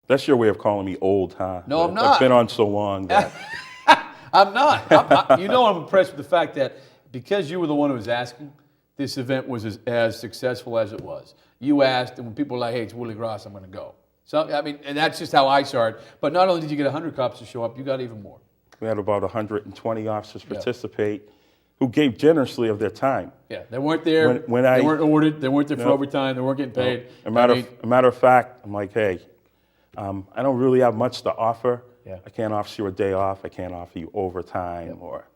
That's your way of calling me old, huh? No, I'm I've not. been on so long that I'm not. I'm impressed with the fact that because you were the one who was asking, this event was as successful as it was. You asked, and when people were like, hey, it's Willie Gross, I'm going to go. So, I mean, and that's just how I saw it. But not only did you get 100 cops to show up, you got even more. we had about 120 officers participate who gave generously of their time. Yeah, they weren't there. They weren't ordered. They weren't there for overtime. They weren't getting paid. A matter of fact, I'm like, hey, I don't really have much to offer. Yeah. I can't offer you a day off. I can't offer you overtime or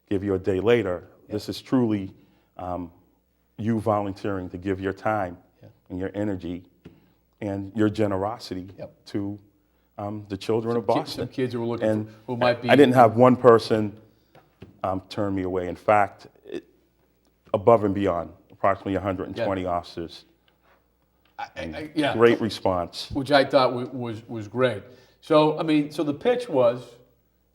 give you a day later. This is truly you volunteering to give your time and your energy and your generosity to the children of Boston. Some kids who were looking for, who might be. I didn't have one person turn me away. In fact, above and beyond, approximately 120 officers. Great response. Which I thought was great. So, I mean, so the pitch was,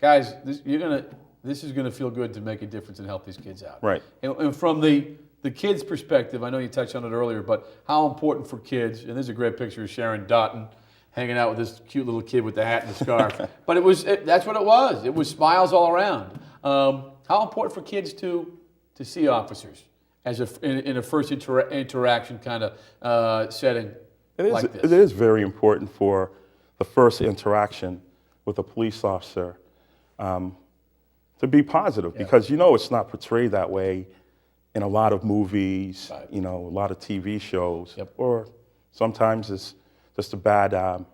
guys, this is gonna feel good to make a difference and help these kids out. Right. And from the kids' perspective, I know you touched on it earlier, but how important for kids, and there's a great picture of Sharon Doughton hanging out with this cute little kid with the hat and the scarf. But that's what it was. It was smiles all around. How important for kids to see officers as in a first interaction kind of setting like this? It is very important for the first interaction with a police officer to be positive because it's not portrayed that way in a lot of movies, a lot of TV shows, or sometimes it's just a bad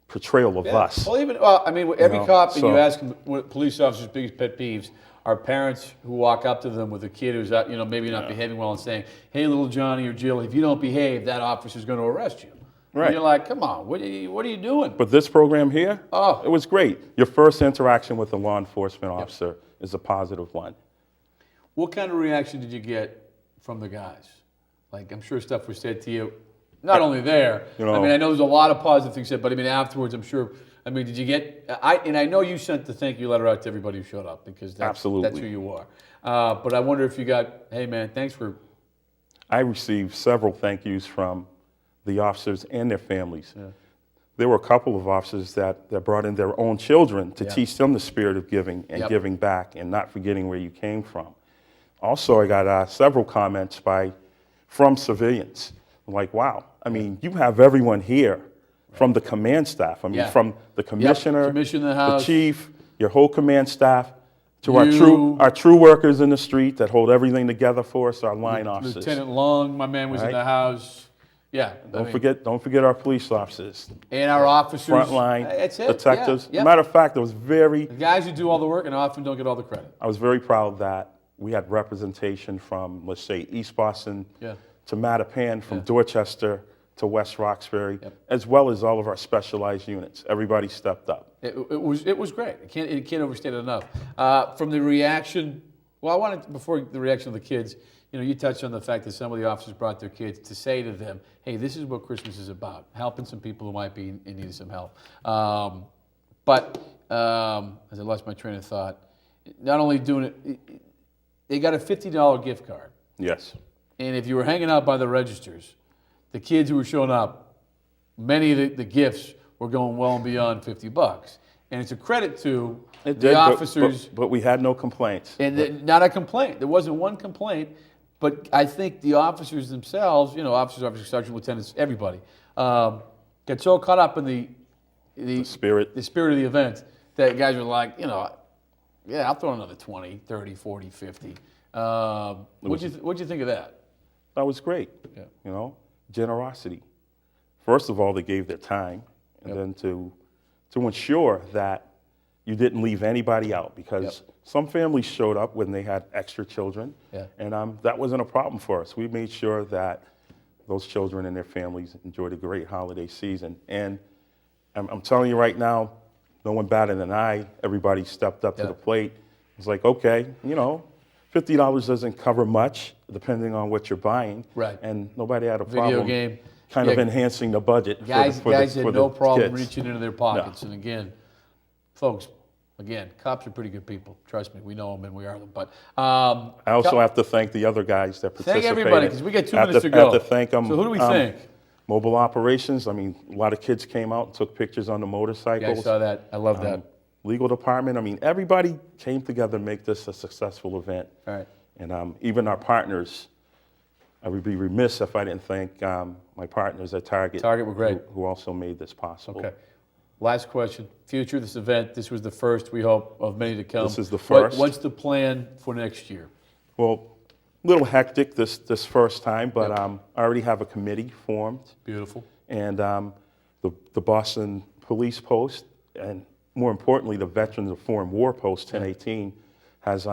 portrayal of us. Well, I mean, every cop, and you ask them what police officers' biggest pet peeves are parents who walk up to them with a kid who's maybe not behaving well and saying, hey, little Johnny or Jill, if you don't behave, that officer's going to arrest you. Right. And you're like, come on, what are you doing? But this program here, it was great. Your first interaction with a law enforcement officer is a positive one. What kind of reaction did you get from the guys? Like, I'm sure stuff was said to you, not only there. I mean, I know there's a lot of positive things said, but I mean, afterwards, I'm sure. I mean, did you get? And I know you sent the thank you letter out to everybody who showed up because that's who you are. But I wonder if you got, hey man, thanks for. I received several thank yous from the officers and their families. Yeah. There were a couple of officers that brought in their own children to teach them the spirit of giving and giving back and not forgetting where you came from. Also, I got several comments from civilians. I'm like, wow, I mean, you have everyone here from the command staff. I mean, from the commissioner, the chief, your whole command staff, to our true workers in the street that hold everything together for us, our line officers. Lieutenant Long, my man, was in the house. Yeah. Don't forget our police officers. And our officers. Frontline detectives. Matter of fact, it was the guys who do all the work and often don't get all the credit. I was very proud that we had representation from, let's say, East Boston to Mattapan, from Dorchester to West Roxbury, as well as all of our specialized units. Everybody stepped up. It was great. It can't overstate it enough. From the reaction, before the reaction of the kids, you touched on the fact that some of the officers brought their kids to say to them, hey, this is what Christmas is about, helping some people who might be in need of some help. But as I lost my train of thought, not only doing it, they got a $50 gift card. Yes. And if you were hanging out by the registers, the kids who were showing up, many of the gifts were going well and beyond $50. And it's a credit to the officers. But we had no complaints. And not a complaint. There wasn't one complaint. But I think the officers themselves, officers, sergeant, lieutenants, everybody, got so caught up in the spirit of the event that guys were like, I'll throw another 20, 30, 40, 50. What'd you think of that? That was great. Yeah. Generosity. First of all, they gave their time, and then to ensure that you didn't leave anybody out, because some families showed up when they had extra children, and that wasn't a problem for us. We made sure that those children and their families enjoyed a great holiday season. And I'm telling you right now, no one better than everybody stepped up to the plate. It's like, okay, $50 doesn't cover much, depending on what you're buying. Right. And nobody had a problem. Video game. Kind of enhancing the budget. Guys had no problem reaching into their pockets. No. And again, folks, cops are pretty good people. Trust me, we know them and we are them. But I also have to thank the other guys that participated. Thank everybody, because we got 2 minutes to go. I have to thank them. So who do we think? Mobile operations, I mean, a lot of kids came out and took pictures on the Yeah, I motorcycles. saw that. I love that. Legal department, I mean, everybody came together to make this a successful event. All right. And even our partners, I would be remiss if I didn't thank my partners at Target. Target were great. Who also made this possible. Okay. Last question. Future of this event. This was the first, we hope, of many to come. This is the first. What's the plan for next year? Well, a little hectic this first time, but I already have a committee formed. Beautiful. And the Boston Police Post, and more importantly, the Veterans of Foreign War Post 1018, has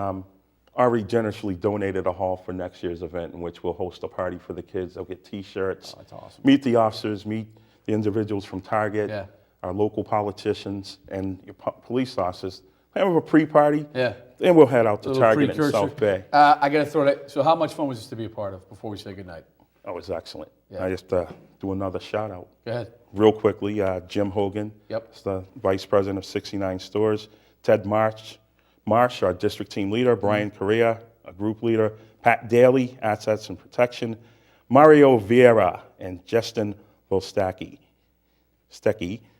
already generously donated a hall for next year's event, in which we'll host a party for the kids. They'll get T-shirts. Oh, that's awesome. Meet the officers, meet the individuals from Target, Yeah. our local politicians, and your police officers. Have a pre-party, Yeah. then we'll head out to Little Target in precursor. South Bay. I got to throw that. So how much fun was this to be a part of before we say goodnight? That was excellent. Yeah. I just do another shout out. Go ahead. Real quickly, Jim Hogan, Yep. is the Vice President of 69 Stores. Ted Marsh, our District Team Leader. Brian Correa, a Group Leader. Pat Daly, Assets and Protection. Mario Vieira and Justin Vostacki.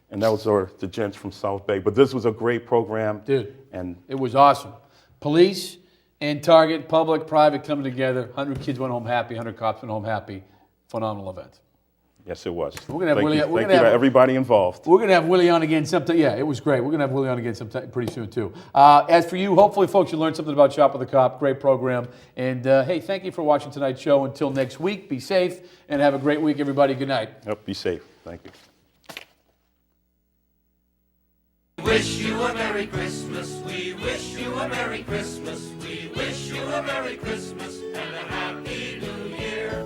And those are the gents from South Bay. But this was a great program. Dude. And It was awesome. Police and Target, public, private coming together. 100 kids went home happy. 100 cops went home happy. Phenomenal event. yes, it was. We're gonna have Thank Willie- you, we're thank gonna you to have- everybody involved. We're going to have Willie on again sometime. Yeah, it was great. We're going to have Willie on again sometime pretty soon, too. As for you, hopefully, folks, you learned something about Shop with a Cop. Great program. And, hey, thank you for watching tonight's show. Until next week, be safe and have a great week, everybody. Good night. Yep, be safe. Thank you. We wish you a Merry Christmas. We wish you a Merry Christmas. We wish you a Merry Christmas and a Happy New Year.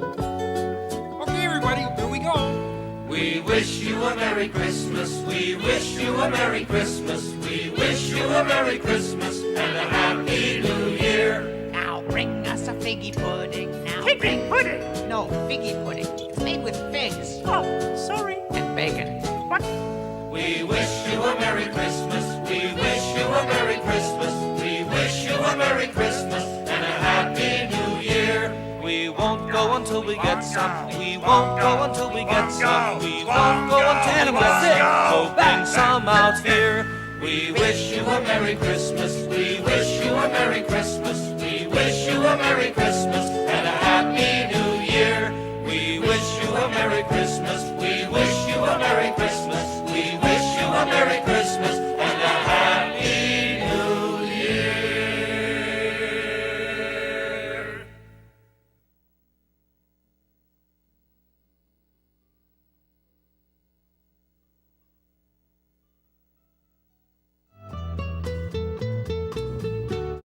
Okay, everybody, here we go. We wish you a Merry Christmas. We wish you a Merry Christmas. We wish you a Merry Christmas and a Happy New Year. Now bring us a figgy pudding. Now Figgy pudding? No, figgy pudding. It's made with figs Oh, sorry. and bacon. What? We wish you a Merry Christmas. We wish you a Merry Christmas. We wish you a Merry Christmas and a Happy New Year. We won't go until we get some. We won't go until we get some. We won't go until we get some. So bring some out here. We wish you a Merry Christmas. We wish you a Merry Christmas. We wish you a Merry Christmas